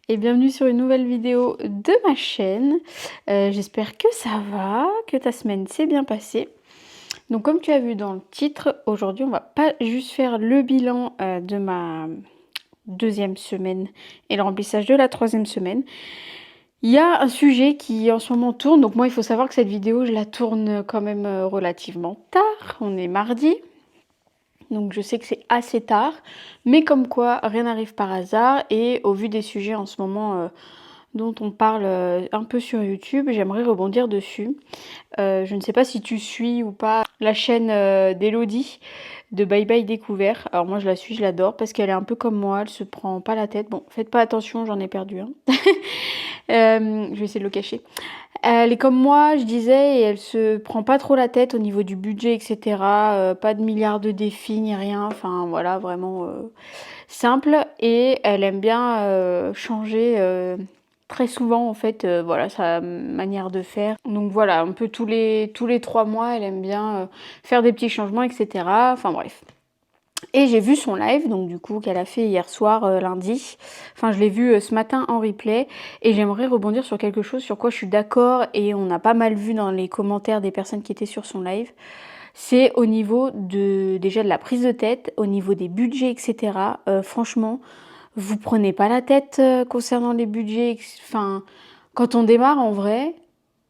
Et bienvenue sur une nouvelle vidéo de ma chaîne. J'espère que ça va, que ta semaine s'est bien passée. Donc comme tu as vu dans le titre, aujourd'hui on va pas juste faire le bilan de ma deuxième semaine et le remplissage de la troisième semaine. Il y a un sujet qui en ce moment tourne, donc moi il faut savoir que cette vidéo je la tourne quand même relativement tard, on est mardi. Donc je sais que c'est assez tard, mais comme quoi rien n'arrive par hasard et au vu des sujets en ce moment dont on parle un peu sur YouTube, j'aimerais rebondir dessus. Je ne sais pas si tu suis ou pas la chaîne d'Elodie de Bye Bye Découvert. Alors moi je la suis, je l'adore parce qu'elle est un peu comme moi, elle se prend pas la tête. Bon, faites pas attention, j'en ai perdu un. Je vais essayer de le cacher. Elle est comme moi, je disais, et elle se prend pas trop la tête au niveau du budget, etc. Pas de milliards de défis ni rien. Enfin voilà, vraiment simple. Et elle aime bien changer très souvent en fait, voilà sa manière de faire. Donc voilà, un peu tous les 3 mois, elle aime bien faire des petits changements, etc. Enfin bref. Et j'ai vu son live, donc du coup, qu'elle a fait hier soir, lundi. Enfin, je l'ai vu ce matin en replay. Et j'aimerais rebondir sur quelque chose sur quoi je suis d'accord et on a pas mal vu dans les commentaires des personnes qui étaient sur son live. C'est au niveau déjà de la prise de tête, au niveau des budgets, etc. Franchement, vous prenez pas la tête concernant les budgets. Enfin, quand on démarre en vrai,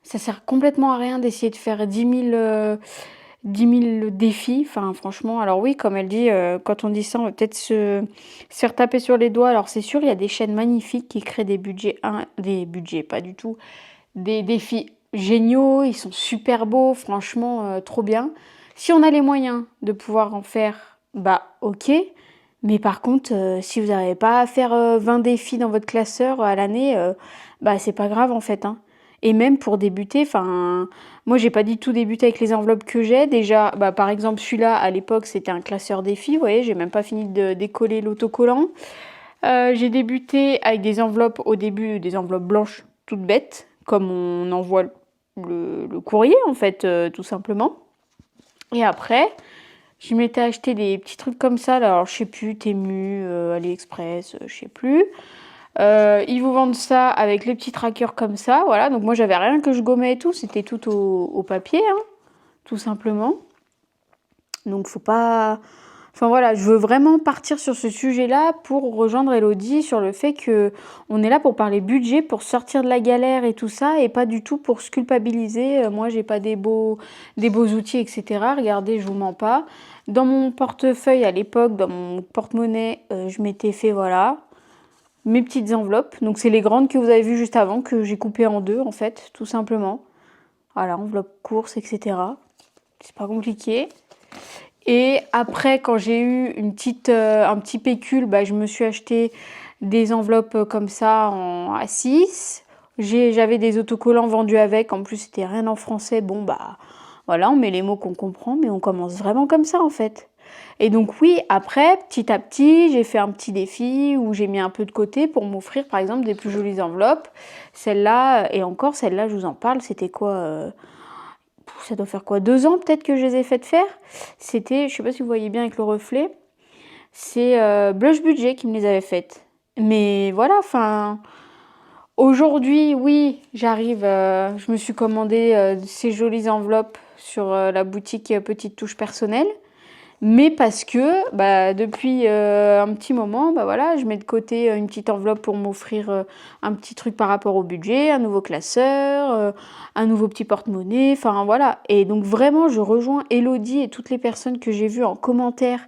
ça sert complètement à rien d'essayer de faire 10 000 défis. Enfin, franchement, alors oui, comme elle dit, quand on dit ça, on va peut-être se faire taper sur les doigts. Alors c'est sûr, il y a des chaînes magnifiques qui créent des budgets, pas du tout, des défis géniaux, ils sont super beaux, franchement, trop bien. Si on a les moyens de pouvoir en faire, bah ok. Mais par contre, si vous n'arrivez pas à faire 20 défis dans votre classeur à l'année, bah c'est pas grave en fait, hein. Et même pour débuter, enfin, moi j'ai pas du tout débuté avec les enveloppes que j'ai. Déjà, bah par exemple celui-là à l'époque c'était un classeur défi, vous voyez, j'ai même pas fini de décoller l'autocollant. J'ai débuté avec des enveloppes au début, des enveloppes blanches toutes bêtes, comme on envoie le courrier en fait, tout simplement. Et après, je m'étais acheté des petits trucs comme ça, là, alors je sais plus, Temu, AliExpress, je sais plus. Ils vous vendent ça avec les petits trackers comme ça, voilà. Donc moi j'avais rien que je gommais et tout, c'était tout au papier, hein, tout simplement. Donc faut pas... Enfin voilà, je veux vraiment partir sur ce sujet-là pour rejoindre Elodie sur le fait que on est là pour parler budget, pour sortir de la galère et tout ça, et pas du tout pour se culpabiliser. Moi, j'ai pas des beaux outils, etc. Regardez, je vous mens pas. Dans mon portefeuille à l'époque, dans mon porte-monnaie, je m'étais fait voilà mes petites enveloppes. Donc c'est les grandes que vous avez vues juste avant que j'ai coupées en deux en fait, tout simplement. Voilà, enveloppe course, etc. C'est pas compliqué. Et après, quand j'ai eu un petit pécule, bah, je me suis acheté des enveloppes comme ça en A6. J'avais des autocollants vendus avec. En plus, c'était rien en français. Bon, bah, voilà, on met les mots qu'on comprend, mais on commence vraiment comme ça, en fait. Et donc, oui, après, petit à petit, j'ai fait un petit défi où j'ai mis un peu de côté pour m'offrir, par exemple, des plus jolies enveloppes. Celle-là, et encore, celle-là, je vous en parle, c'était quoi ça doit faire quoi 2 ans peut-être que je les ai faites faire. C'était, je sais pas si vous voyez bien avec le reflet, c'est Blush Budget qui me les avait faites. Mais voilà, enfin, aujourd'hui, oui, j'arrive, je me suis commandé ces jolies enveloppes sur la boutique Petite Touche Personnelle. Mais parce que bah, depuis un petit moment, bah, voilà, je mets de côté une petite enveloppe pour m'offrir un petit truc par rapport au budget, un nouveau classeur, un nouveau petit porte-monnaie, enfin voilà. Et donc vraiment, je rejoins Elodie et toutes les personnes que j'ai vues en commentaire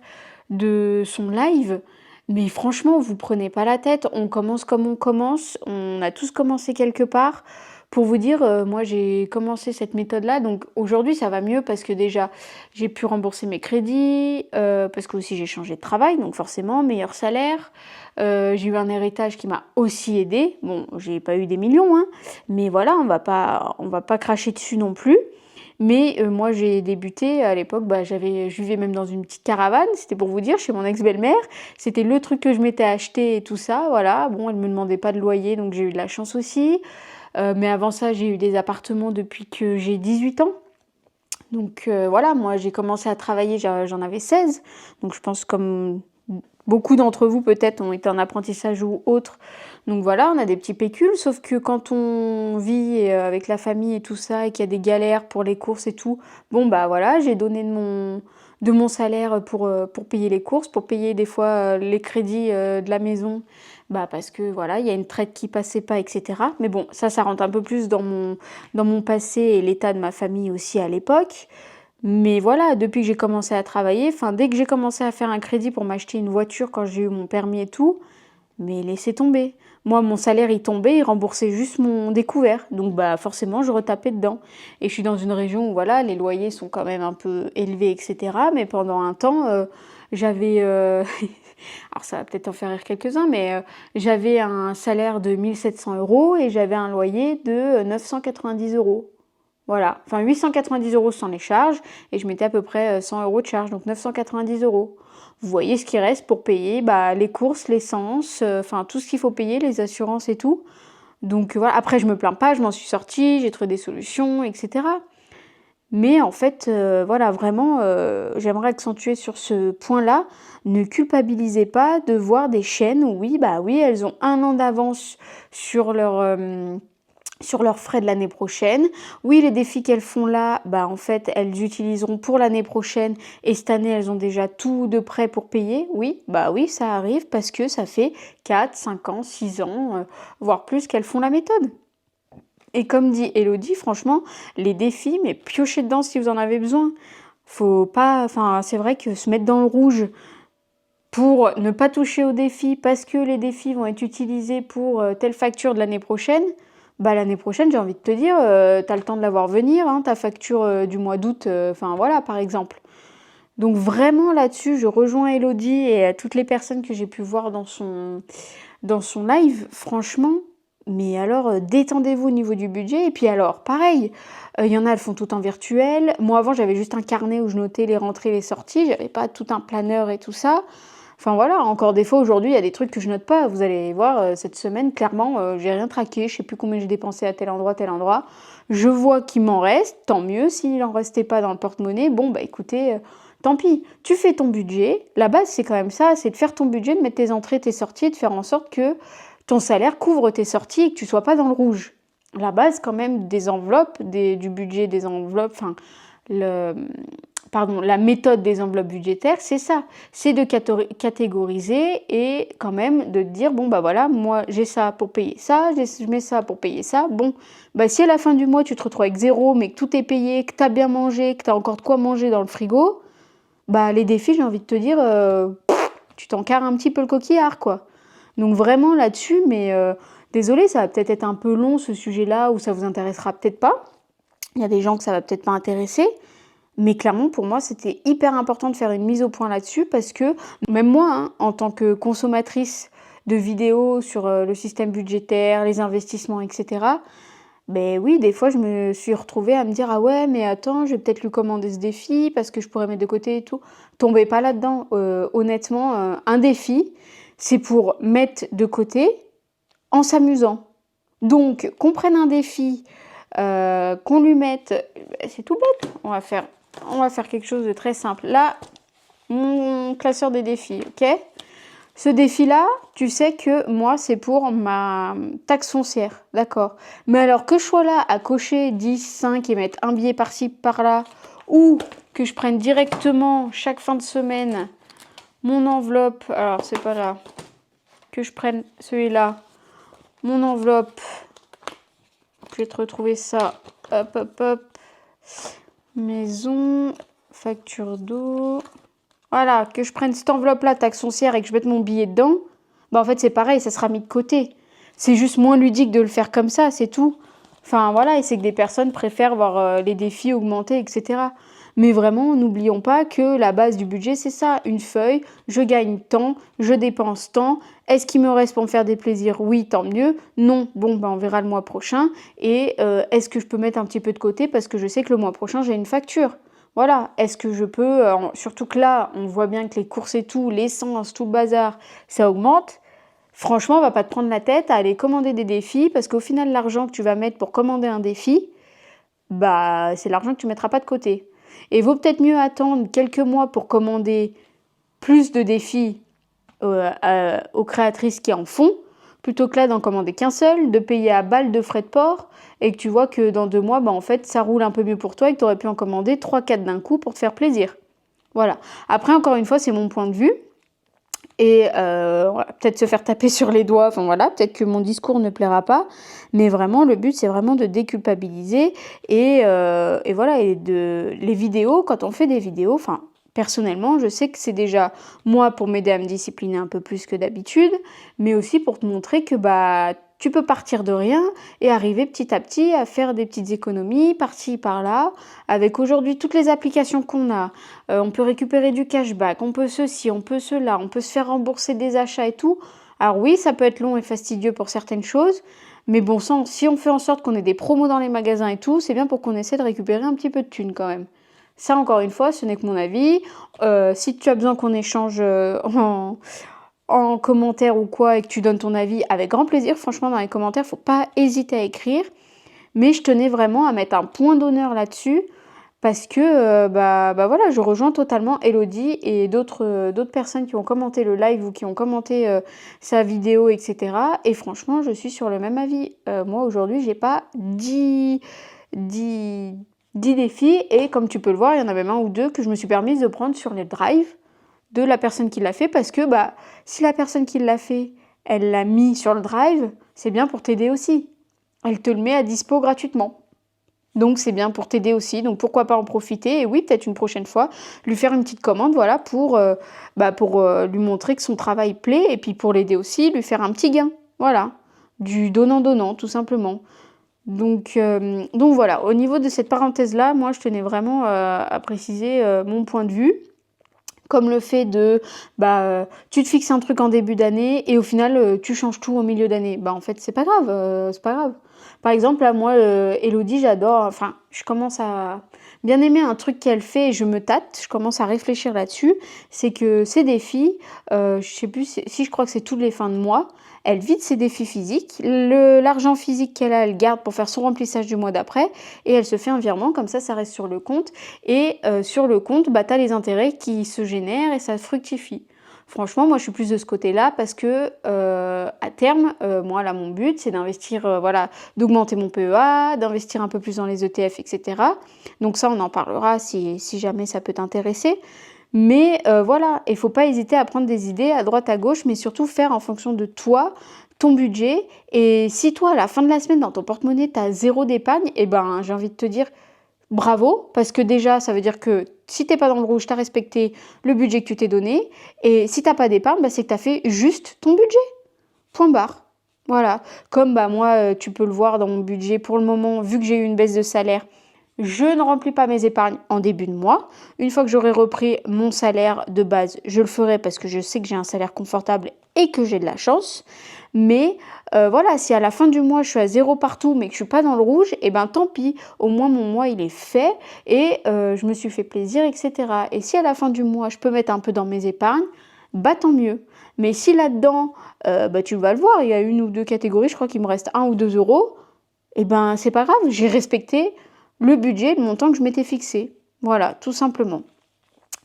de son live. Mais franchement, vous prenez pas la tête, on commence comme on commence, on a tous commencé quelque part. Pour vous dire, moi j'ai commencé cette méthode-là, donc aujourd'hui ça va mieux parce que déjà j'ai pu rembourser mes crédits, parce que aussi j'ai changé de travail, donc forcément meilleur salaire. J'ai eu un héritage qui m'a aussi aidé. Bon, j'ai pas eu des millions, hein, mais voilà, on va pas cracher dessus non plus. Mais moi j'ai débuté à l'époque, bah, je vivais même dans une petite caravane, c'était pour vous dire, chez mon ex-belle-mère. C'était le truc que je m'étais acheté et tout ça, voilà. Bon, elle me demandait pas de loyer, donc j'ai eu de la chance aussi. Mais avant ça, j'ai eu des appartements depuis que j'ai 18 ans. Donc voilà, moi j'ai commencé à travailler, j'en avais 16. Donc je pense comme beaucoup d'entre vous peut-être ont été en apprentissage ou autre. Donc voilà, on a des petits pécules, sauf que quand on vit avec la famille et tout ça, et qu'il y a des galères pour les courses et tout, bon bah voilà, j'ai donné de mon salaire pour payer les courses, pour payer des fois les crédits de la maison, bah parce que voilà, il y a une traite qui passait pas, etc. Mais bon, ça rentre un peu plus dans mon passé et l'état de ma famille aussi à l'époque. Mais voilà, depuis que j'ai commencé à travailler, enfin dès que j'ai commencé à faire un crédit pour m'acheter une voiture quand j'ai eu mon permis et tout, mais laissez tomber. Moi, mon salaire, il tombait, il remboursait juste mon découvert. Donc, bah, forcément, je retapais dedans. Et je suis dans une région où, voilà, les loyers sont quand même un peu élevés, etc. Mais pendant un temps, j'avais... alors, ça va peut-être en faire rire quelques-uns, mais j'avais un salaire de 1 700 € et j'avais un loyer de 990 €. Voilà. Enfin, 890 € sans les charges. Et je mettais à peu près 100 € de charges. Donc, 990 €. Vous voyez ce qui reste pour payer bah, les courses, l'essence, enfin tout ce qu'il faut payer, les assurances et tout. Donc voilà, après je me plains pas, je m'en suis sortie, j'ai trouvé des solutions, etc. Mais en fait, voilà, vraiment, j'aimerais accentuer sur ce point-là. Ne culpabilisez pas de voir des chaînes où oui, bah oui, elles ont 1 an d'avance sur sur leurs frais de l'année prochaine. Oui, les défis qu'elles font là, bah en fait, elles utiliseront pour l'année prochaine et cette année, elles ont déjà tout de prêt pour payer. Oui, bah oui, ça arrive parce que ça fait 4, 5 ans, 6 ans, voire plus qu'elles font la méthode. Et comme dit Elodie, franchement, les défis, mais piochez dedans si vous en avez besoin. Faut pas, enfin, c'est vrai que se mettre dans le rouge pour ne pas toucher aux défis parce que les défis vont être utilisés pour telle facture de l'année prochaine, bah l'année prochaine, j'ai envie de te dire, t'as le temps de la voir venir, hein, ta facture du mois d'août, enfin voilà, par exemple. Donc vraiment là-dessus, je rejoins Elodie et toutes les personnes que j'ai pu voir dans son live, franchement. Mais alors, détendez-vous au niveau du budget. Et puis alors, pareil, il y en a, elles font tout en virtuel. Moi, avant, j'avais juste un carnet où je notais les rentrées, les sorties. J'avais pas tout un planeur et tout ça. Enfin voilà, encore des fois aujourd'hui, il y a des trucs que je note pas. Vous allez voir, cette semaine, clairement, j'ai rien traqué. Je sais plus combien j'ai dépensé à tel endroit, tel endroit. Je vois qu'il m'en reste, tant mieux. S'il en restait pas dans le porte-monnaie, bon bah écoutez, tant pis. Tu fais ton budget. La base, c'est quand même ça, c'est de faire ton budget, de mettre tes entrées, tes sorties, de faire en sorte que ton salaire couvre tes sorties et que tu sois pas dans le rouge. La base quand même des enveloppes, du budget des enveloppes, enfin la méthode des enveloppes budgétaires, c'est ça. C'est de catégoriser et quand même de te dire, bon bah voilà, moi j'ai ça pour payer ça, je mets ça pour payer ça. Bon, bah si à la fin du mois tu te retrouves avec 0, mais que tout est payé, que tu as bien mangé, que tu as encore de quoi manger dans le frigo, bah les défis, j'ai envie de te dire, tu t'encarres un petit peu le coquillard, quoi. Donc vraiment là-dessus, mais désolé, ça va peut-être être un peu long ce sujet-là, ou ça vous intéressera peut-être pas. Il y a des gens que ça va peut-être pas intéresser. Mais clairement, pour moi, c'était hyper important de faire une mise au point là-dessus parce que même moi, hein, en tant que consommatrice de vidéos sur le système budgétaire, les investissements, etc., ben oui, des fois, je me suis retrouvée à me dire, ah ouais, mais attends, je vais peut-être lui commander ce défi parce que je pourrais mettre de côté et tout. Tombez pas là-dedans. Honnêtement, un défi, c'est pour mettre de côté en s'amusant. Donc, qu'on prenne un défi, qu'on lui mette... C'est tout bête. On va faire quelque chose de très simple. Là, mon classeur des défis, ok? Ce défi-là, tu sais que moi, c'est pour ma taxe foncière, d'accord? Mais alors que je sois là à cocher 10, 5 et mettre un billet par-ci, par-là, ou que je prenne directement chaque fin de semaine mon enveloppe, alors c'est pas là, que je prenne celui-là, mon enveloppe, je vais te retrouver ça, hop, hop, hop, maison, facture d'eau, voilà, que je prenne cette enveloppe-là, taxe foncière, et que je mette mon billet dedans, bah en fait c'est pareil, ça sera mis de côté. C'est juste moins ludique de le faire comme ça, c'est tout. Enfin voilà, et c'est que des personnes préfèrent voir les défis augmenter, etc. Mais vraiment, n'oublions pas que la base du budget, c'est ça, une feuille, je gagne tant, je dépense tant, est-ce qu'il me reste pour me faire des plaisirs? Oui, tant mieux. Non, bon, bah on verra le mois prochain. Et est-ce que je peux mettre un petit peu de côté parce que je sais que le mois prochain, j'ai une facture? Voilà, est-ce que je peux, surtout que là, on voit bien que les courses et tout, l'essence, tout le bazar, ça augmente. Franchement, on va pas te prendre la tête à aller commander des défis parce qu'au final, l'argent que tu vas mettre pour commander un défi, bah, c'est l'argent que tu mettras pas de côté. Et vaut peut-être mieux attendre quelques mois pour commander plus de défis aux créatrices qui en font plutôt que là d'en commander qu'un seul, de payer à balle de frais de port, et que tu vois que dans 2 mois, en fait, ça roule un peu mieux pour toi et que tu aurais pu en commander 3-4 d'un coup pour te faire plaisir. Voilà. Après, encore une fois, c'est mon point de vue. Et voilà, peut-être se faire taper sur les doigts, enfin voilà, peut-être que mon discours ne plaira pas, mais vraiment le but c'est vraiment de déculpabiliser et voilà, et les vidéos, quand on fait des vidéos, enfin personnellement je sais que c'est déjà moi pour m'aider à me discipliner un peu plus que d'habitude, mais aussi pour te montrer que tu peux partir de rien et arriver petit à petit à faire des petites économies par-ci par-là, avec aujourd'hui toutes les applications qu'on a. On peut récupérer du cashback, on peut ceci, on peut cela, on peut se faire rembourser des achats et tout. Alors oui, ça peut être long et fastidieux pour certaines choses, mais bon sang, si on fait en sorte qu'on ait des promos dans les magasins et tout, c'est bien pour qu'on essaie de récupérer un petit peu de thunes quand même. Ça, encore une fois, ce n'est que mon avis. Si tu as besoin qu'on échange en commentaire ou quoi et que tu donnes ton avis, avec grand plaisir. Franchement, dans les commentaires, faut pas hésiter à écrire. Mais je tenais vraiment à mettre un point d'honneur là-dessus parce que voilà, je rejoins totalement Elodie et d'autres personnes qui ont commenté le live ou qui ont commenté sa vidéo, etc. Et franchement, je suis sur le même avis. Moi, aujourd'hui, j'ai pas 10 défis et comme tu peux le voir, il y en a même un ou deux que je me suis permise de prendre sur les drives de la personne qui l'a fait parce que si la personne qui l'a fait, elle l'a mis sur le drive, c'est bien pour t'aider aussi. Elle te le met à dispo gratuitement. Donc c'est bien pour t'aider aussi, donc pourquoi pas en profiter et oui, peut-être une prochaine fois, lui faire une petite commande, voilà, pour lui montrer que son travail plaît et puis pour l'aider aussi, lui faire un petit gain, voilà, du donnant-donnant tout simplement. Donc voilà, au niveau de cette parenthèse-là, moi je tenais vraiment à préciser mon point de vue. Comme le fait de, tu te fixes un truc en début d'année et au final, tu changes tout au milieu d'année. En fait, c'est pas grave, c'est pas grave. Par exemple, là, moi, Elodie, j'adore, enfin, je commence à bien aimer un truc qu'elle fait et je me tâte, je commence à réfléchir là-dessus. C'est que ces défis, je sais plus si je crois que c'est toutes les fins de mois, elle vide ses défis physiques, l'argent physique qu'elle a, elle garde pour faire son remplissage du mois d'après et elle se fait un virement, comme ça reste sur le compte. Et sur le compte, tu as les intérêts qui se génèrent et ça fructifie. Franchement, moi, je suis plus de ce côté-là parce que à terme, moi, là, mon but, c'est d'investir, d'augmenter mon PEA, d'investir un peu plus dans les ETF, etc. Donc ça, on en parlera si jamais ça peut t'intéresser. Mais voilà, il ne faut pas hésiter à prendre des idées à droite, à gauche, mais surtout faire en fonction de toi, ton budget. Et si toi, à la fin de la semaine, dans ton porte-monnaie, tu as 0 d'épargne, j'ai envie de te dire bravo, parce que déjà, ça veut dire que si t'es pas dans le rouge, tu as respecté le budget que tu t'es donné. Et si t'as pas d'épargne, c'est que tu as fait juste ton budget. Point barre. Voilà. Comme moi, tu peux le voir dans mon budget pour le moment, vu que j'ai eu une baisse de salaire, je ne remplis pas mes épargnes en début de mois. Une fois que j'aurai repris mon salaire de base, je le ferai parce que je sais que j'ai un salaire confortable et que j'ai de la chance. Mais voilà, si à la fin du mois, je suis à 0 partout, mais que je suis pas dans le rouge, tant pis. Au moins, mon mois, il est fait et je me suis fait plaisir, etc. Et si à la fin du mois, je peux mettre un peu dans mes épargnes, tant mieux. Mais si là-dedans, tu vas le voir, il y a une ou deux catégories, je crois qu'il me reste 1 ou 2 euros, c'est pas grave, j'ai respecté le budget, le montant que je m'étais fixé. Voilà, tout simplement.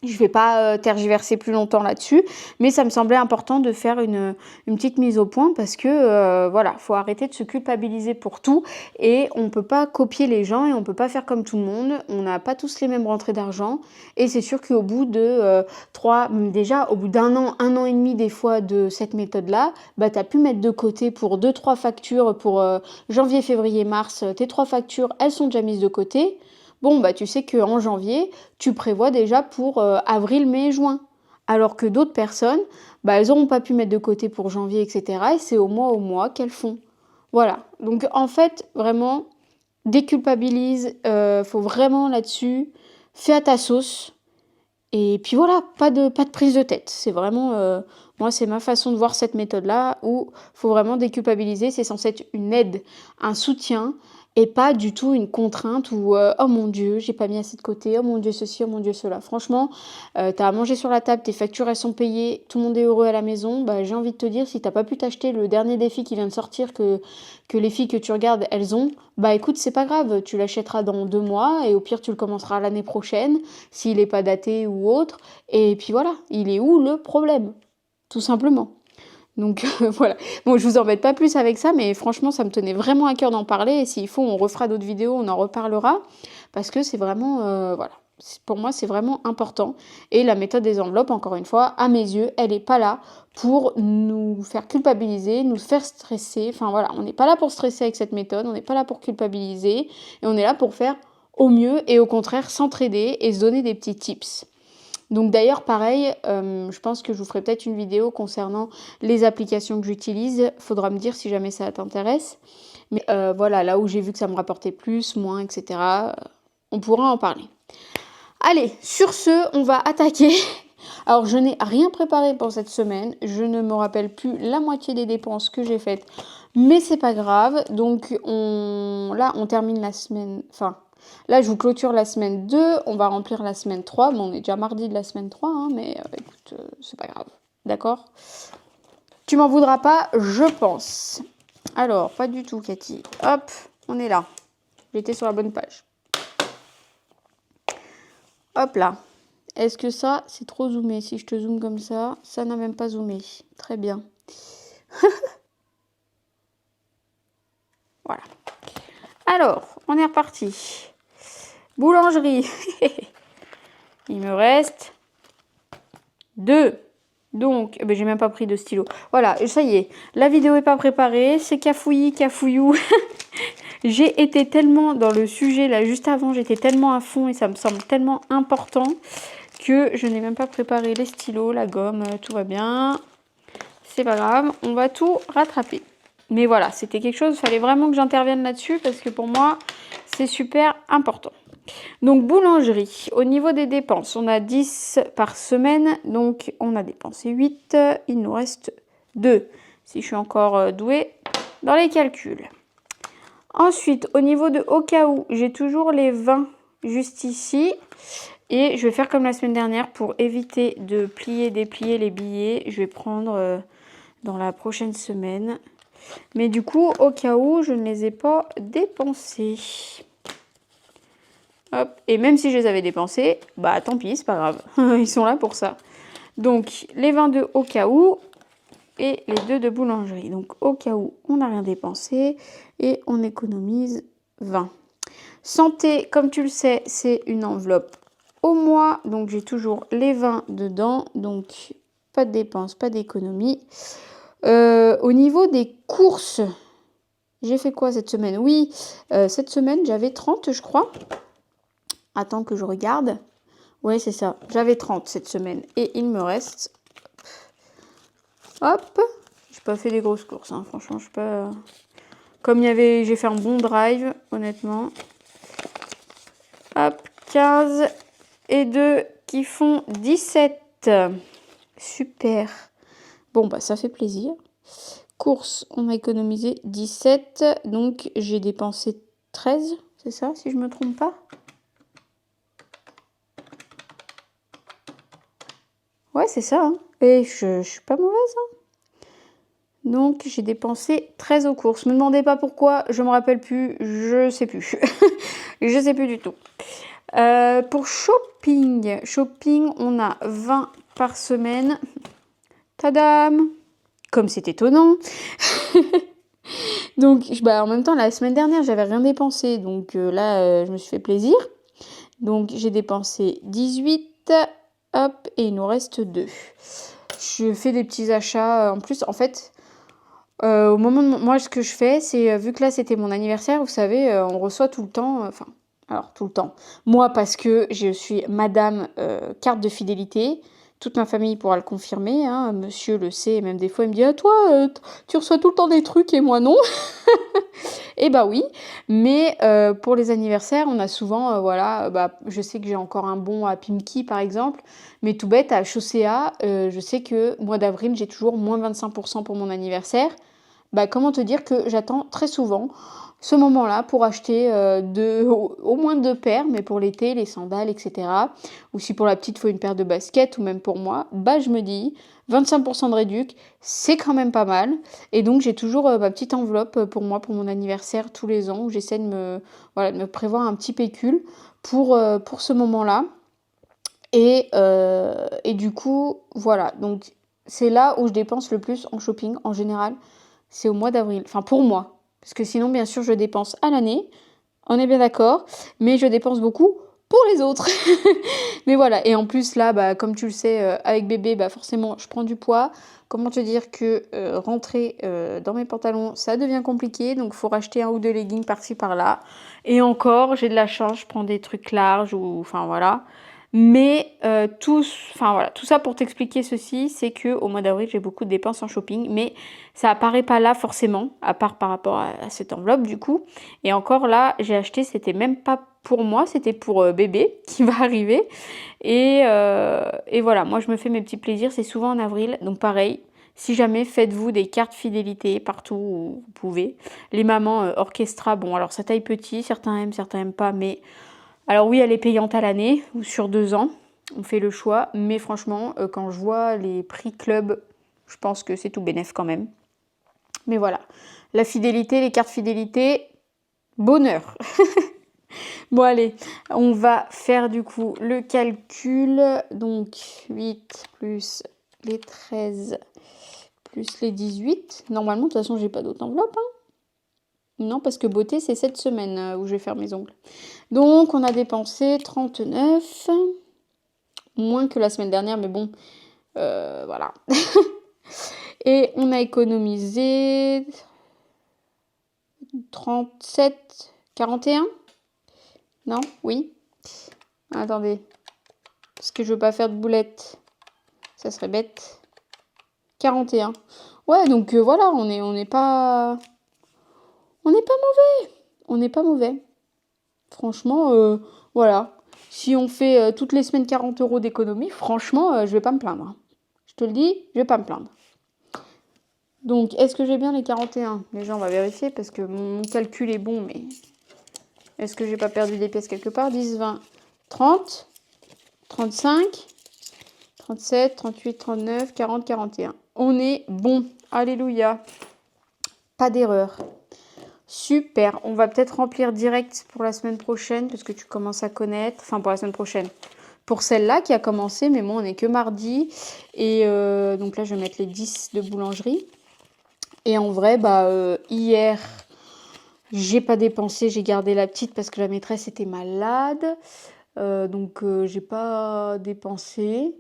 Je ne vais pas tergiverser plus longtemps là-dessus, mais ça me semblait important de faire une petite mise au point parce que faut arrêter de se culpabiliser pour tout et on ne peut pas copier les gens et on ne peut pas faire comme tout le monde. On n'a pas tous les mêmes rentrées d'argent et c'est sûr qu'au bout de au bout d'un an, 1 an et demi des fois de cette méthode-là, tu as pu mettre de côté pour 2-3 factures pour janvier, février, mars. Tes 3 factures, elles sont déjà mises de côté. Tu sais qu'en janvier, tu prévois déjà pour avril, mai, juin. Alors que d'autres personnes, elles n'auront pas pu mettre de côté pour janvier, etc. Et c'est au mois qu'elles font. Voilà. Donc en fait, vraiment, déculpabilise. Faut vraiment là-dessus. Fais à ta sauce. Et puis voilà, pas de prise de tête. C'est vraiment... moi, c'est ma façon de voir cette méthode-là où faut vraiment déculpabiliser. C'est censé être une aide, un soutien et pas du tout une contrainte où oh mon Dieu, j'ai pas mis assez de côté, oh mon Dieu ceci, oh mon Dieu cela. Franchement, t'as à manger sur la table, tes factures elles sont payées, tout le monde est heureux à la maison. J'ai envie de te dire, si t'as pas pu t'acheter le dernier défi qui vient de sortir que les filles que tu regardes elles ont, écoute, c'est pas grave, tu l'achèteras dans 2 mois et au pire tu le commenceras l'année prochaine s'il est pas daté ou autre. Et puis voilà, il est où le problème? Tout simplement. Donc voilà. Bon, je vous embête pas plus avec ça, mais franchement, ça me tenait vraiment à cœur d'en parler. Et s'il faut, on refera d'autres vidéos, on en reparlera. Parce que c'est vraiment, voilà. Pour moi, c'est vraiment important. Et la méthode des enveloppes, encore une fois, à mes yeux, elle n'est pas là pour nous faire culpabiliser, nous faire stresser. Enfin voilà, on n'est pas là pour stresser avec cette méthode, on n'est pas là pour culpabiliser. Et on est là pour faire au mieux et au contraire s'entraider et se donner des petits tips. Donc d'ailleurs, pareil, je pense que je vous ferai peut-être une vidéo concernant les applications que j'utilise. Faudra me dire si jamais ça t'intéresse. Mais voilà, là où j'ai vu que ça me rapportait plus, moins, etc., on pourra en parler. Allez, sur ce, on va attaquer. Alors, je n'ai rien préparé pour cette semaine. Je ne me rappelle plus la moitié des dépenses que j'ai faites. Mais c'est pas grave. Donc, là, on termine la semaine... Enfin, là, je vous clôture la semaine 2. On va remplir la semaine 3. Bon, on est déjà mardi de la semaine 3, hein, mais écoute, c'est pas grave. D'accord? Tu m'en voudras pas, je pense. Alors, pas du tout, Cathy. Hop, on est là. J'étais sur la bonne page. Hop là. Est-ce que ça, c'est trop zoomé? Si je te zoome comme ça n'a même pas zoomé. Très bien. Voilà. Alors, on est reparti. Boulangerie. Il me reste 2. Donc, j'ai même pas pris de stylo. Voilà, ça y est. La vidéo est pas préparée. C'est cafouillis, cafouillou. J'ai été tellement dans le sujet, là, juste avant, j'étais tellement à fond et ça me semble tellement important que je n'ai même pas préparé les stylos, la gomme, tout va bien. C'est pas grave, on va tout rattraper. Mais voilà, c'était quelque chose, il fallait vraiment que j'intervienne là-dessus parce que pour moi, c'est super important. Donc, boulangerie, au niveau des dépenses, on a 10 par semaine, donc on a dépensé 8, il nous reste 2, si je suis encore douée dans les calculs. Ensuite, au niveau de au cas où, j'ai toujours les 20 juste ici. Et je vais faire comme la semaine dernière pour éviter de plier, déplier les billets. Je vais prendre dans la prochaine semaine. Mais du coup, au cas où, je ne les ai pas dépensés. Hop. Et même si je les avais dépensés, bah tant pis, c'est pas grave. Ils sont là pour ça. Donc, les 22 au cas où et les 2 de boulangerie. Donc, au cas où, on n'a rien dépensé et on économise 20. Santé, comme tu le sais, c'est une enveloppe au mois. Donc, j'ai toujours les 20 dedans. Donc, pas de dépenses, pas d'économie. Au niveau des courses, j'ai fait quoi cette semaine? Oui, cette semaine, j'avais 30, je crois. Attends que je regarde. Ouais, c'est ça. J'avais 30 cette semaine. Et il me reste... Hop. J'ai pas fait des grosses courses, hein. Franchement, je sais pas... Comme j'ai fait un bon drive, honnêtement. Hop, 15 et 2 qui font 17. Super. Bon, bah ça fait plaisir. Courses, on a économisé 17. Donc, j'ai dépensé 13. C'est ça, si je me trompe pas? Ouais, c'est ça. Hein. Et je suis pas mauvaise. Hein. Donc, j'ai dépensé 13 aux courses. Me demandez pas pourquoi, je me rappelle plus. Je sais plus. Je sais plus du tout. Pour shopping, on a 20 par semaine. Tadam! Comme c'est étonnant. Donc, en même temps, la semaine dernière, j'avais rien dépensé. Donc là, je me suis fait plaisir. Donc, j'ai dépensé 18. Hop, et il nous reste 2. Je fais des petits achats. En plus, en fait, au moment de... Moi, ce que je fais, c'est... vu que là, c'était mon anniversaire, vous savez, on reçoit tout le temps... alors, tout le temps. Moi, parce que je suis madame carte de fidélité. Toute ma famille pourra le confirmer. Hein. Monsieur le sait. Et même des fois, il me dit « Ah, toi, tu reçois tout le temps des trucs et moi, non ?» Eh bah oui. Mais pour les anniversaires, on a souvent... voilà, je sais que j'ai encore un bon à Pimki, par exemple. Mais tout bête, à Chaussea, je sais que mois d'avril, j'ai toujours moins 25% pour mon anniversaire. Comment te dire que j'attends très souvent ce moment-là pour acheter au moins 2 paires, mais pour l'été, les sandales, etc. Ou si pour la petite, il faut une paire de baskets, ou même pour moi, je me dis, 25% de réduc, c'est quand même pas mal. Et donc, j'ai toujours ma petite enveloppe pour moi, pour mon anniversaire, tous les ans, où j'essaie de me prévoir un petit pécule pour ce moment-là. Et du coup, voilà, donc... c'est là où je dépense le plus en shopping en général. C'est au mois d'avril. Enfin, pour moi. Parce que sinon, bien sûr, je dépense à l'année. On est bien d'accord. Mais je dépense beaucoup pour les autres. Mais voilà. Et en plus, là, bah, comme tu le sais, avec bébé, bah, forcément, je prends du poids. Comment te dire que rentrer dans mes pantalons, ça devient compliqué. Donc, il faut racheter un ou deux leggings par-ci, par-là. Et encore, j'ai de la chance. Je prends des trucs larges ou... Enfin, voilà. Mais tout ça pour t'expliquer ceci, c'est que au mois d'avril, j'ai beaucoup de dépenses en shopping, mais ça apparaît pas là forcément, à part par rapport à cette enveloppe du coup. Et encore là, j'ai acheté, c'était même pas pour moi, c'était pour bébé qui va arriver. Et voilà, moi je me fais mes petits plaisirs, c'est souvent en avril, donc pareil. Si jamais, faites-vous des cartes fidélité partout où vous pouvez. Les mamans orchestra, bon alors ça taille petit, certains aiment pas, mais alors oui, elle est payante à l'année ou sur 2 ans. On fait le choix. Mais franchement, quand je vois les prix club, je pense que c'est tout bénef quand même. Mais voilà. La fidélité, les cartes fidélité, bonheur. Bon allez, on va faire du coup le calcul. Donc 8 plus les 13 plus les 18. Normalement, de toute façon, j'ai pas d'autre enveloppe. Non, parce que beauté, c'est cette semaine où je vais faire mes ongles. Donc, on a dépensé 39, moins que la semaine dernière, mais bon, voilà. Et on a économisé 37, 41. Non? Oui? Attendez, parce que je veux pas faire de boulettes. Ça serait bête. 41. Ouais, donc voilà, on n'est pas... On n'est pas mauvais. On n'est pas mauvais. Franchement, voilà. Si on fait toutes les semaines 40 € d'économie, franchement, je vais pas me plaindre. Je te le dis, je vais pas me plaindre. Donc, est-ce que j'ai bien les 41? Déjà, on va vérifier parce que mon calcul est bon, mais est-ce que j'ai pas perdu des pièces quelque part? 10, 20, 30, 35, 37, 38, 39, 40, 41. On est bon. Alléluia. Pas d'erreur. Super. On va peut-être remplir direct pour la semaine prochaine parce que tu commences à connaître. Enfin, pour la semaine prochaine. Pour celle-là qui a commencé, mais bon, on n'est que mardi. Et donc là, je vais mettre les 10 de boulangerie. Et en vrai, hier, j'ai pas dépensé, j'ai gardé la petite parce que la maîtresse était malade. Donc, j'ai pas dépensé.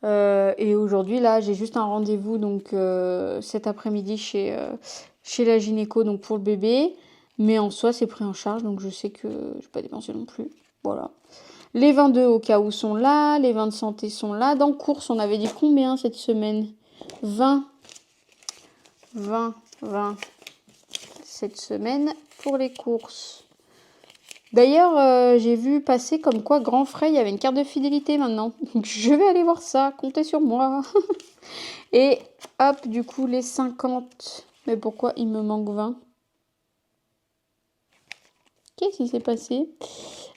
Et aujourd'hui, là, j'ai juste un rendez-vous donc cet après-midi chez la gynéco donc pour le bébé. Mais en soi, c'est pris en charge, donc je sais que je vais pas dépenser non plus. Voilà. Les 22 au cas où sont là, les 20 de santé sont là. Dans course, on avait dit combien cette semaine? 20 cette semaine pour les courses. D'ailleurs, j'ai vu passer comme quoi Grand Frais, il y avait une carte de fidélité maintenant. Donc je vais aller voir ça, comptez sur moi. Et hop, du coup, les 50. Mais pourquoi il me manque 20? Qu'est-ce qui s'est passé?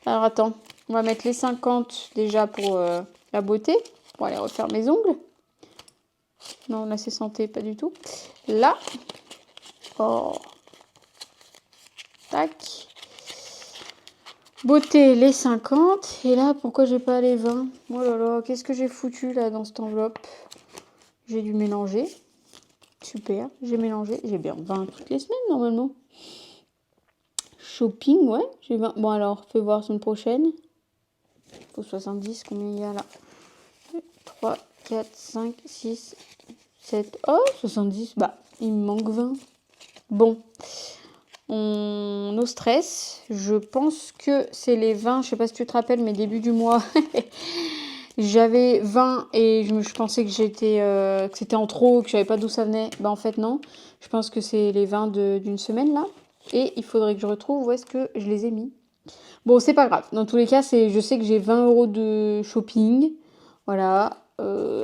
Alors attends, on va mettre les 50 déjà pour la beauté. Pour aller refaire mes ongles. Non, là c'est santé, pas du tout. Là. Oh. Tac. Beauté, les 50. Et là, pourquoi j'ai pas les 20? Oh là là, qu'est-ce que j'ai foutu là dans cette enveloppe? J'ai dû mélanger. Super, j'ai mélangé. J'ai bien 20 toutes les semaines normalement. Shopping, ouais. J'ai 20. Bon alors, fais voir semaine prochaine. Faut 70, combien il y a là? 3, 4, 5, 6, 7. Oh, 70. Bah, il me manque 20. Bon. Au stress, je pense que c'est les 20, je sais pas si tu te rappelles, mais début du mois, j'avais 20 et je pensais que que c'était en trop, que je savais pas d'où ça venait. Bah en fait non, je pense que c'est les 20 d'une semaine là. Et il faudrait que je retrouve où est-ce que je les ai mis. Bon, c'est pas grave. Dans tous les cas, je sais que j'ai 20 € de shopping. Voilà.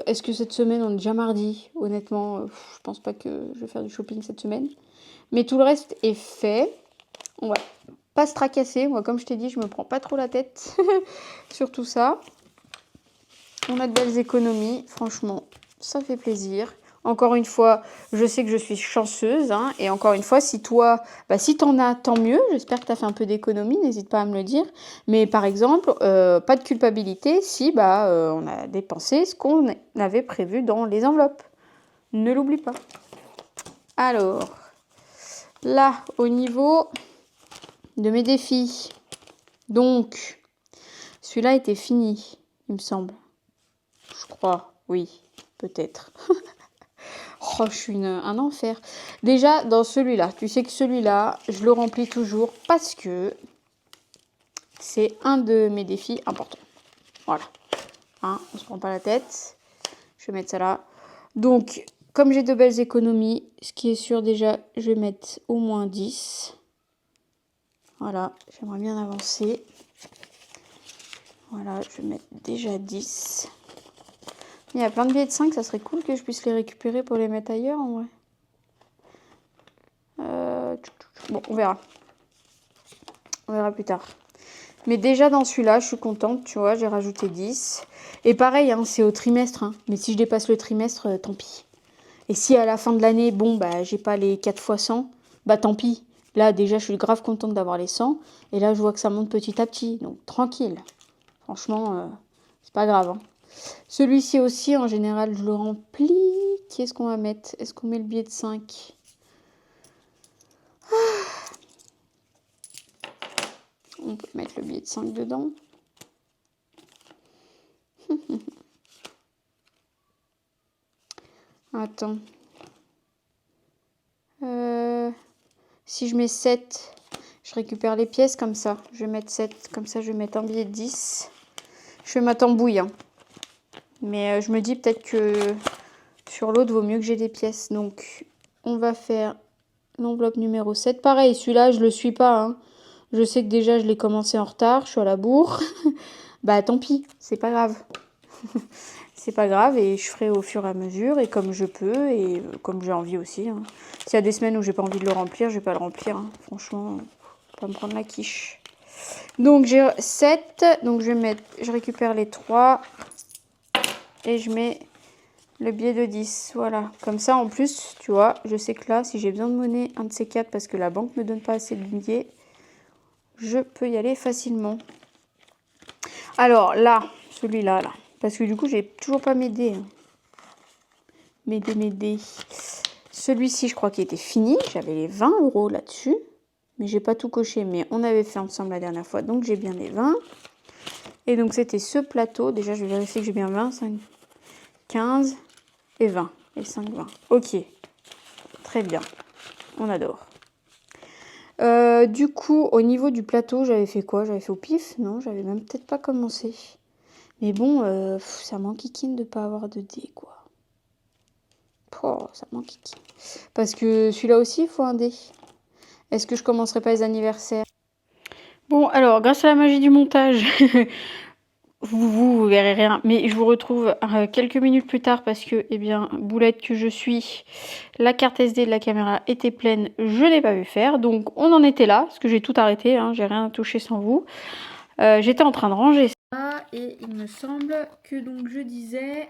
Est-ce que cette semaine, on est déjà mardi? Honnêtement, je pense pas que je vais faire du shopping cette semaine. Mais tout le reste est fait. On va pas se tracasser. Moi, comme je t'ai dit, je me prends pas trop la tête sur tout ça. On a de belles économies. Franchement, ça fait plaisir. Encore une fois, je sais que je suis chanceuse. Hein, et encore une fois, si toi, si t'en as, tant mieux. J'espère que tu as fait un peu d'économie. N'hésite pas à me le dire. Mais par exemple, pas de culpabilité si on a dépensé ce qu'on avait prévu dans les enveloppes. Ne l'oublie pas. Alors, là, au niveau de mes défis. Donc, celui-là était fini, il me semble. Je crois, oui, peut-être. Oh, je suis un enfer. Déjà, dans celui-là, tu sais que celui-là, je le remplis toujours parce que c'est un de mes défis importants. Voilà. Hein, on se prend pas la tête. Je vais mettre ça là. Donc, comme j'ai de belles économies, ce qui est sûr déjà, je vais mettre au moins 10. Voilà, j'aimerais bien avancer. Voilà, je vais mettre déjà 10. Il y a plein de billets de 5, ça serait cool que je puisse les récupérer pour les mettre ailleurs en vrai. Bon, on verra. On verra plus tard. Mais déjà dans celui-là, je suis contente, tu vois, j'ai rajouté 10. Et pareil, hein, c'est au trimestre. Hein. Mais si je dépasse le trimestre, tant pis. Et si à la fin de l'année, bon, j'ai pas les 4 fois 100, tant pis. Là, déjà, je suis grave contente d'avoir les 100. Et là, je vois que ça monte petit à petit. Donc, tranquille. Franchement, c'est pas grave. Hein. Celui-ci aussi, en général, je le remplis. Qu'est-ce qu'on va mettre? Est-ce qu'on met le billet de 5? On peut mettre le billet de 5 dedans. Attends. Si je mets 7, je récupère les pièces comme ça. Je vais mettre 7. Comme ça, je vais mettre un billet de 10. Je fais ma tambouille. Hein. Mais je me dis peut-être que sur l'autre, vaut mieux que j'ai des pièces. Donc, on va faire l'enveloppe numéro 7. Pareil, celui-là, je le suis pas. Hein. Je sais que déjà, je l'ai commencé en retard. Je suis à la bourre. Tant pis. C'est pas grave. C'est pas grave et je ferai au fur et à mesure et comme je peux et comme j'ai envie aussi. Hein. S'il y a des semaines où j'ai pas envie de le remplir, je vais pas le remplir. Hein. Franchement, pas me prendre la quiche. Donc j'ai 7, donc je récupère les 3 et je mets le billet de 10. Voilà, comme ça en plus, tu vois, je sais que là, si j'ai besoin de monnaie, un de ces 4 parce que la banque me donne pas assez de billets, je peux y aller facilement. Alors là, celui-là, là. Parce que du coup, j'ai toujours pas mes dés. Hein. Mes dés. Celui-ci, je crois qu'il était fini. J'avais les 20 € là-dessus. Mais j'ai pas tout coché. Mais on avait fait ensemble la dernière fois. Donc, j'ai bien les 20. Et donc, c'était ce plateau. Déjà, je vais vérifier que j'ai bien 20, 5, 15 et 20. Et 5, 20. Ok. Très bien. On adore. Du coup, au niveau du plateau, j'avais fait quoi? J'avais fait au pif? Non, j'avais même peut-être pas commencé. Mais bon, ça m'enquiquine de pas avoir de dés, quoi. Oh, ça m'enquiquine. Parce que celui-là aussi, il faut un dé. Est-ce que je commencerai pas les anniversaires? Bon, alors, grâce à la magie du montage, vous verrez rien. Mais je vous retrouve quelques minutes plus tard parce que, eh bien, boulette que je suis, la carte SD de la caméra était pleine. Je n'ai pas vu faire. Donc, on en était là, parce que j'ai tout arrêté. Hein, j'ai rien touché sans vous. J'étais en train de ranger ça. Et il me semble que, donc, je disais...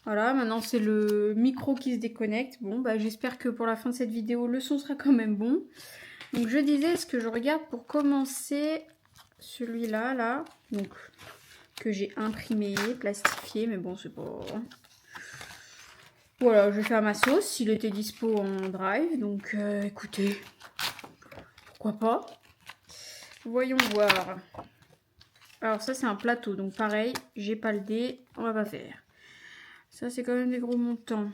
Voilà, maintenant c'est le micro qui se déconnecte. Bon, j'espère que pour la fin de cette vidéo, le son sera quand même bon. Donc je disais, est-ce que je regarde pour commencer celui-là, là, donc que j'ai imprimé, plastifié, mais bon, c'est pas... Voilà, je vais faire ma sauce. Il était dispo en drive, donc écoutez, pourquoi pas. Voyons voir. Alors ça, c'est un plateau, donc pareil, j'ai pas le dé, on va pas faire. Ça, c'est quand même des gros montants.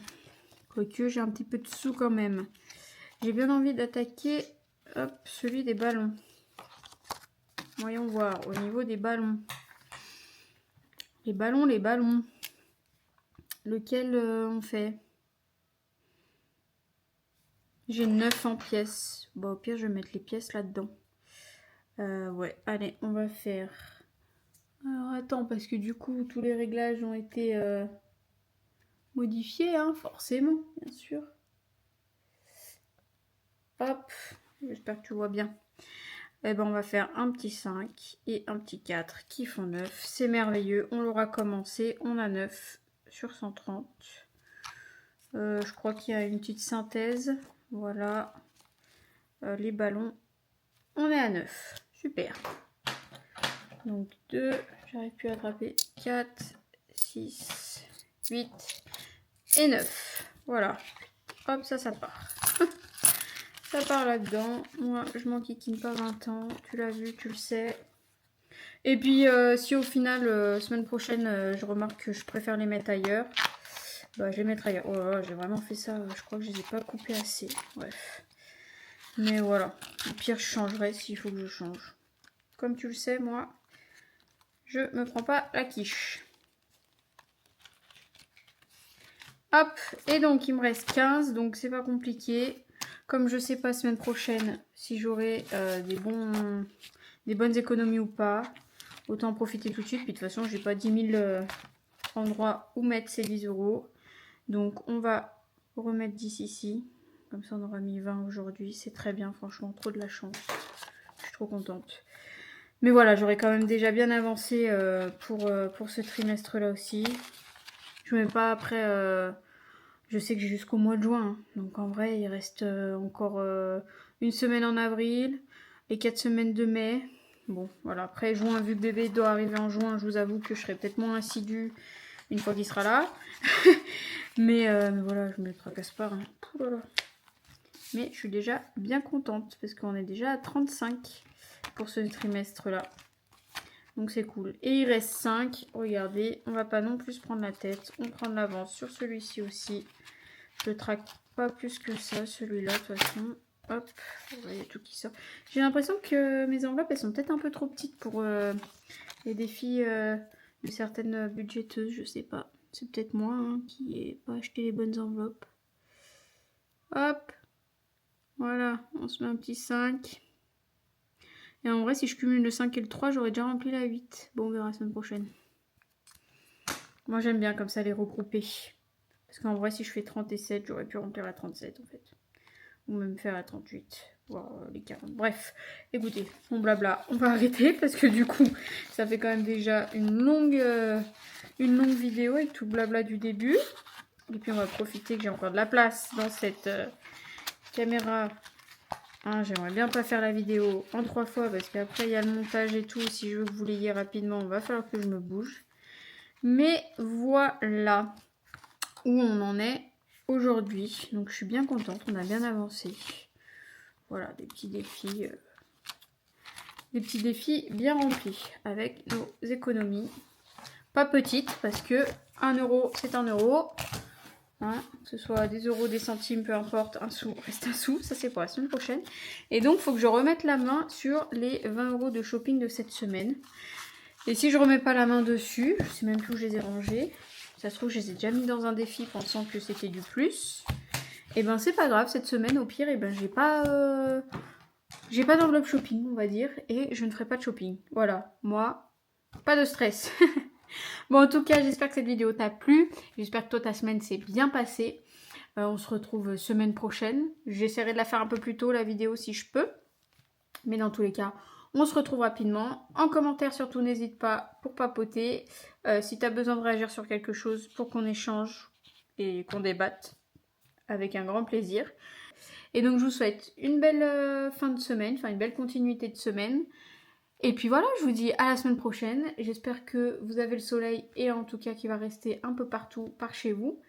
Quoique, j'ai un petit peu de sous quand même. J'ai bien envie d'attaquer celui des ballons. Voyons voir, au niveau des ballons. Les ballons. Lequel on fait? J'ai 9 en pièces. Bon, au pire, je vais mettre les pièces là-dedans. Ouais, allez, on va faire... Alors, attends, parce que du coup, tous les réglages ont été modifiés, hein, forcément, bien sûr. Hop, j'espère que tu vois bien. Eh ben, on va faire un petit 5 et un petit 4 qui font 9. C'est merveilleux, on l'aura commencé, on a 9 sur 130. Je crois qu'il y a une petite synthèse. Voilà. Les ballons, on est à 9. Super. Donc 2, j'arrive plus à attraper. 4, 6, 8 et 9. Voilà. Hop, ça part. Ça part là-dedans. Moi, je m'enquiquine pas 20 ans. Tu l'as vu, tu le sais. Et puis, si au final, semaine prochaine, je remarque que je préfère les mettre ailleurs, bah, je vais les mettre ailleurs. Oh là là, j'ai vraiment fait ça. Je crois que je les ai pas coupés assez. Bref. Mais voilà. Au pire, je changerai s'il faut que je change. Comme tu le sais, moi, je me prends pas la quiche. Hop. Et donc, il me reste 15. Donc, c'est pas compliqué. Comme je sais pas semaine prochaine si j'aurai des bonnes économies ou pas, autant en profiter tout de suite. Puis de toute façon, j'ai pas 10 000 endroits où mettre ces 10 €. Donc, on va remettre 10 ici. Comme ça, on aura mis 20 aujourd'hui. C'est très bien, franchement, trop de la chance. Je suis trop contente. Mais voilà, j'aurais quand même déjà bien avancé pour ce trimestre-là aussi. Je ne mets pas après... je sais que j'ai jusqu'au mois de juin. Hein. Donc en vrai, il reste encore une semaine en avril. Les 4 semaines de mai. Bon, voilà. Après juin, vu que bébé doit arriver en juin, je vous avoue que je serai peut-être moins assidue une fois qu'il sera là. mais voilà, je ne me tracasse pas. Hein. Oh là là. Mais je suis déjà bien contente parce qu'on est déjà à 35 pour ce trimestre-là. Donc c'est cool. Et il reste 5. Regardez, on va pas non plus prendre la tête. On prend de l'avance sur celui-ci aussi. Je ne traque pas plus que ça, celui-là, de toute façon. Hop, il y a tout qui sort. J'ai l'impression que mes enveloppes, elles sont peut-être un peu trop petites pour les défis de certaines budgéteuses, je sais pas. C'est peut-être moi hein, qui n'ai pas acheté les bonnes enveloppes. Hop, voilà, on se met un petit 5. Et en vrai, si je cumule le 5 et le 3, j'aurais déjà rempli la 8. Bon, on verra la semaine prochaine. Moi, j'aime bien comme ça les regrouper. Parce qu'en vrai, si je fais 30 et 7, j'aurais pu remplir la 37 en fait. Ou même faire la 38, voire les 40. Bref, écoutez, mon blabla, on va arrêter parce que du coup, ça fait quand même déjà une longue vidéo avec tout le blabla du début. Et puis on va profiter que j'ai encore de la place dans cette caméra. Hein, j'aimerais bien pas faire la vidéo en 3 fois parce qu'après il y a le montage et tout. Si je veux que vous l'ayez rapidement, il va falloir que je me bouge. Mais voilà où on en est aujourd'hui. Donc je suis bien contente, on a bien avancé. Voilà, des petits défis bien remplis avec nos économies. Pas petites parce que 1 € c'est 1 €. Hein, que ce soit des euros, des centimes, peu importe, un sou reste un sou, ça c'est pour la semaine prochaine. Et donc il faut que je remette la main sur les 20 € de shopping de cette semaine. Et si je remets pas la main dessus, je sais même plus où je les ai rangés. Ça se trouve je les ai déjà mis dans un défi pensant que c'était du plus. Et ben c'est pas grave, cette semaine au pire, et ben j'ai pas d'enveloppe shopping on va dire, et je ne ferai pas de shopping. Voilà, moi, pas de stress. Bon, en tout cas, j'espère que cette vidéo t'a plu. J'espère que toi, ta semaine s'est bien passée. On se retrouve semaine prochaine. J'essaierai de la faire un peu plus tôt, la vidéo, si je peux. Mais dans tous les cas, on se retrouve rapidement. En commentaire, surtout, n'hésite pas pour papoter. Si tu as besoin de réagir sur quelque chose pour qu'on échange et qu'on débatte, avec un grand plaisir. Et donc, je vous souhaite une belle fin de semaine, enfin une belle continuité de semaine. Et puis voilà, je vous dis à la semaine prochaine. J'espère que vous avez le soleil et en tout cas qu'il va rester un peu partout par chez vous.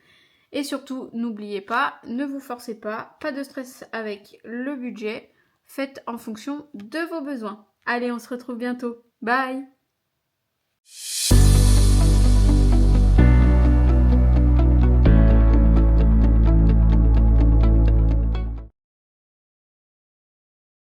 Et surtout, n'oubliez pas, ne vous forcez pas de stress avec le budget. Faites en fonction de vos besoins. Allez, on se retrouve bientôt. Bye!